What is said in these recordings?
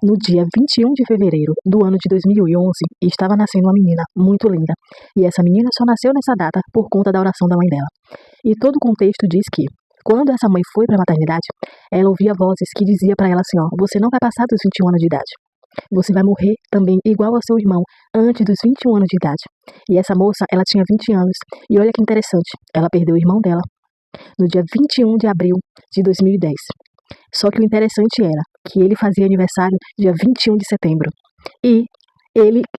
No dia 21 de fevereiro do ano de 2011, estava nascendo uma menina muito linda. E essa menina só nasceu nessa data por conta da oração da mãe dela. E todo o contexto diz que, quando essa mãe foi para a maternidade, ela ouvia vozes que dizia para ela assim, ó, você não vai passar dos 21 anos de idade. Você vai morrer também igual ao seu irmão antes dos 21 anos de idade. E essa moça, ela tinha 20 anos. E olha que interessante, ela perdeu o irmão dela no dia 21 de abril de 2010. Só que o interessante era que ele fazia aniversário dia 21 de setembro. E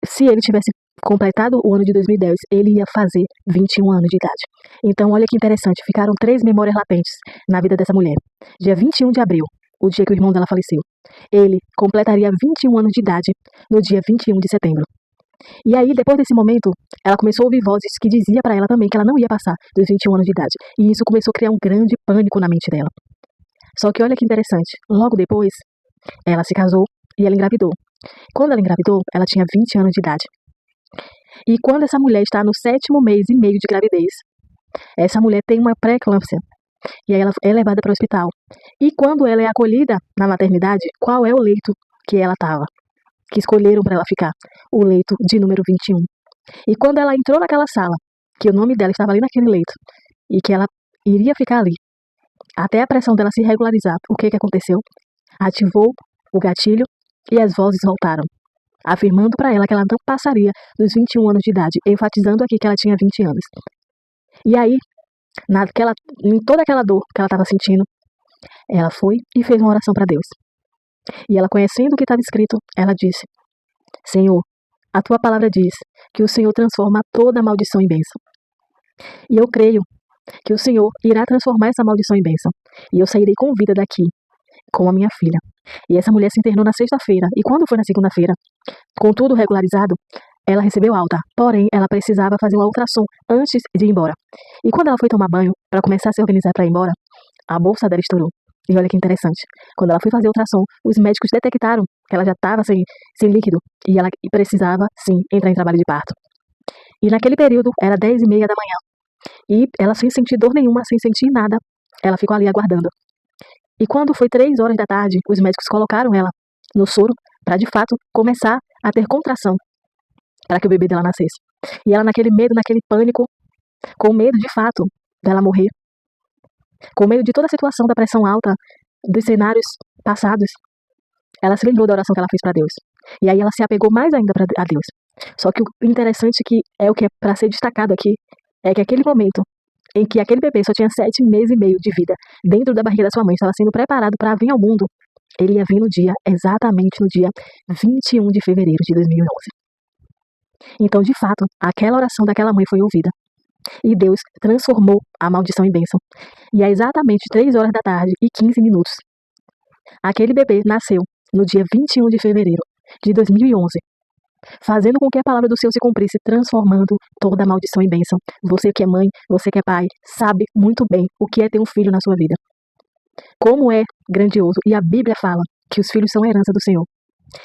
se ele tivesse completado o ano de 2010, ele ia fazer 21 anos de idade. Então, olha que interessante, ficaram 3 memórias latentes na vida dessa mulher. Dia 21 de abril, o dia que o irmão dela faleceu. Ele completaria 21 anos de idade no dia 21 de setembro. E aí, depois desse momento, ela começou a ouvir vozes que dizia para ela também que ela não ia passar dos 21 anos de idade. E isso começou a criar um grande pânico na mente dela. Só que olha que interessante, logo depois, ela se casou e ela engravidou. Quando ela engravidou, ela tinha 20 anos de idade. E quando essa mulher está no 7º mês e meio de gravidez, essa mulher tem uma pré-eclâmpsia. E aí ela é levada para o hospital. E quando ela é acolhida na maternidade, qual é o leito que ela estava? Que escolheram para ela ficar? O leito de número 21. E quando ela entrou naquela sala, que o nome dela estava ali naquele leito, e que ela iria ficar ali, até a pressão dela se regularizar, o que aconteceu? Ativou o gatilho e as vozes voltaram, afirmando para ela que ela não passaria dos 21 anos de idade, enfatizando aqui que ela tinha 20 anos. E aí, em toda aquela dor que ela estava sentindo, ela foi e fez uma oração para Deus. E ela, conhecendo o que estava escrito, ela disse: Senhor, a tua palavra diz que o Senhor transforma toda maldição em bênção. E eu creio que o Senhor irá transformar essa maldição em bênção. E eu sairei com vida daqui, com a minha filha. E essa mulher se internou na sexta-feira. E quando foi na segunda-feira, com tudo regularizado, ela recebeu alta. Porém, ela precisava fazer uma ultrassom antes de ir embora. E quando ela foi tomar banho, para começar a se organizar para ir embora, a bolsa dela estourou. E olha que interessante. Quando ela foi fazer ultrassom, os médicos detectaram que ela já estava sem líquido. E ela precisava, sim, entrar em trabalho de parto. E naquele período, era 10h30 da manhã. E ela, sem sentir dor nenhuma, sem sentir nada, ela ficou ali aguardando. E quando foi 3 horas da tarde, os médicos colocaram ela no soro para, de fato, começar a ter contração para que o bebê dela nascesse. E ela, naquele medo, naquele pânico, com medo, de fato, dela morrer, com medo de toda a situação da pressão alta, dos cenários passados, ela se lembrou da oração que ela fez para Deus. E aí ela se apegou mais ainda a Deus. Só que o interessante é o que é para ser destacado aqui, é que aquele momento em que aquele bebê só tinha 7 meses e meio de vida dentro da barriga da sua mãe, estava sendo preparado para vir ao mundo, ele ia vir exatamente no dia 21 de fevereiro de 2011. Então, de fato, aquela oração daquela mãe foi ouvida. E Deus transformou a maldição em bênção. E é exatamente 3 horas da tarde e 15 minutos. Aquele bebê nasceu no dia 21 de fevereiro de 2011. Fazendo com que a palavra do Senhor se cumprisse, transformando toda a maldição em bênção. Você que é mãe, você que é pai, sabe muito bem o que é ter um filho na sua vida. Como é grandioso. E a Bíblia fala que os filhos são a herança do Senhor.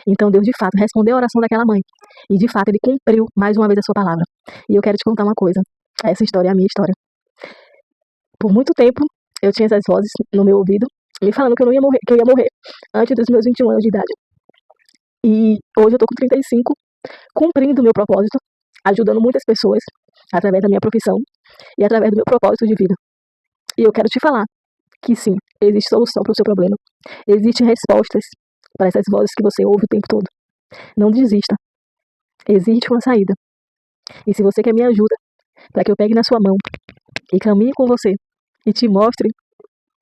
Então Deus, de fato, respondeu a oração daquela mãe. E, de fato, Ele cumpriu mais uma vez a sua palavra. E eu quero te contar uma coisa. Essa história é a minha história. Por muito tempo, eu tinha essas vozes no meu ouvido, me falando que eu não ia morrer, que eu ia morrer antes dos meus 21 anos de idade. E hoje eu tô com 35, cumprindo o meu propósito, ajudando muitas pessoas através da minha profissão e através do meu propósito de vida. E eu quero te falar que sim, existe solução para o seu problema. Existem respostas para essas vozes que você ouve o tempo todo. Não desista. Existe uma saída. E se você quer me ajuda, para que eu pegue na sua mão e caminhe com você e te mostre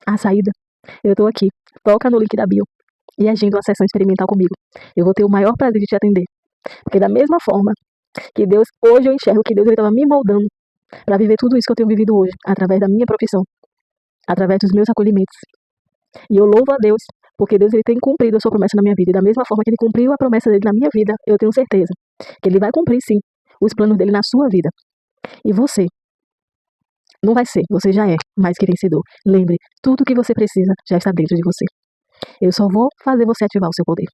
a saída, eu tô aqui. Toca no link da bio e agenda uma sessão experimental comigo. Eu vou ter o maior prazer de te atender. Porque da mesma forma que Deus, hoje eu enxergo que Deus estava me moldando para viver tudo isso que eu tenho vivido hoje, através da minha profissão, através dos meus acolhimentos. E eu louvo a Deus, porque Deus ele tem cumprido a sua promessa na minha vida. E da mesma forma que Ele cumpriu a promessa dele na minha vida, eu tenho certeza que Ele vai cumprir sim os planos dele na sua vida. E você não vai ser, você já é mais que vencedor. Lembre, tudo que você precisa já está dentro de você. Eu só vou fazer você ativar o seu poder.